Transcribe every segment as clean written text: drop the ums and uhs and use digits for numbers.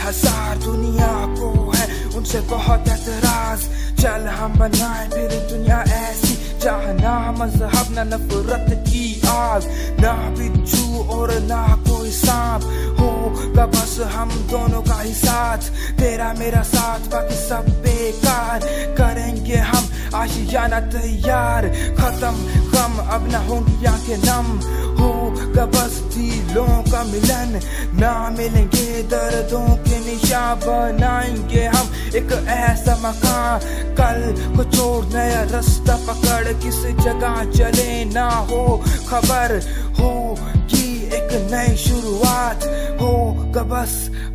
1000 दुनिया को है उनसे बहुत एतराज। चल हम बनाए फिर दुनिया ऐसी जहाँ ना मजहब ना नफरत की आग, ना बिच्छू और ना कोई सांप होगा बस हम दोनों का ही साथ। तेरा मेरा साथ बाकी सब बेकार, करेंगे हम आशियाना तैयार। खत्म गम अब ना होंगी आंखें नम, होगा बस दिलों का मिलन। ना मिलेंगे दर्दों के निशान, बनाएंगे हम एक ऐसा मकान। कल को छोड़ नया रास्ता पकड़ किस जगह चले ना हो खबर, होगी एक नई शुरुआत, होगा बस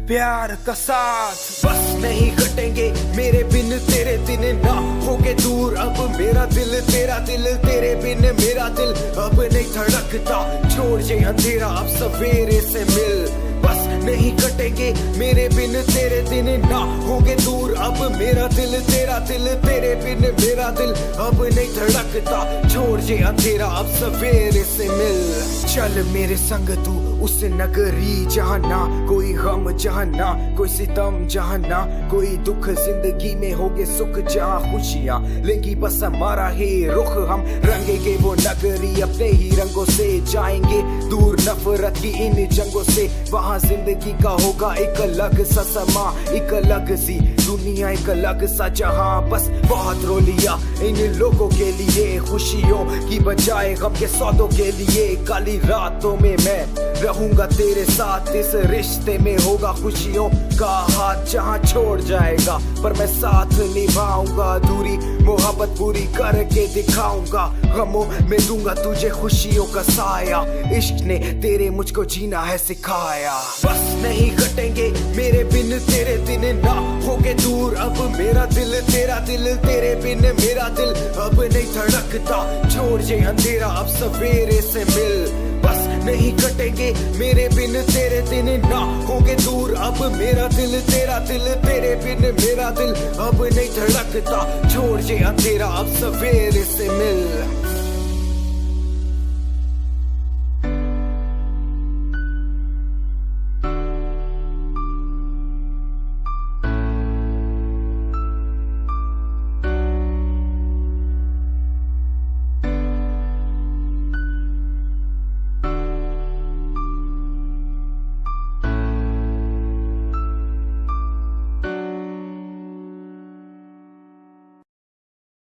प्यार का साथ। बस नहीं कटेंगे मेरे बिन तेरे दिन, ना होगे दूर अब मेरा दिल तेरा दिल। तेरे बिन मेरा दिल अब नहीं धड़कता, छोड़ ये अंधेरा अब सवेरे से मिल। बस नहीं कटेंगे मेरे बिन तेरे दिन, ना होगे दूर अब मेरा दिल तेरा दिल। तेरे बिन मेरा दिल अब नहीं धड़कता, छोड़ ये अंधेरा अब सवेरे से मिल। चल मेरे संग तू उस नगरी जहाँ ना कोई गम, जहाँ ना कोई सितम, जहाँ ना कोई दुख। जिंदगी में होगे सुख जहाँ खुशियाँ लेंगी बस हमारा ही रुख। हम रंगेंगे वो नगरी अपने ही रंगों से, जाएंगे दूर नफरत की इन जंगों से। वहाँ जिंदगी का होगा एक अलग सा समा, एक अलग सी दुनिया, एक अलग सा जहाँ। बस बहुत रो लिया इन लोगों के लिए, खुशियों की बजाय गम के सौदों के लिए। काली रातों में मैं रहूंगा तेरे साथ, इस रिश्ते में होगा खुशियों का हाथ जहाँ छोड़ जाएगा पर मैं साथ निभाऊंगा। दूरी मोहब्बत पूरी करके दिखाऊंगा, गमों में दूंगा तुझे खुशियों का साया। इश्क ने तेरे मुझको जीना है सिखाया। बस नहीं कटेंगे मेरे बिन तेरे दिन, ना होगे दूर अब मेरा दिल तेरा दिल। तेरे बिन मेरा दिल अब नहीं धड़कता, छोड़ ये अंधेरा अब सवेरे से मिल। बस नहीं कटेंगे मेरे बिन तेरे दिन, ना होगे दूर अब मेरा दिल तेरा दिल। तेरे बिन मेरा दिल अब नहीं धड़कता, छोड़ ये अंधेरा अब सवेरे से मिल।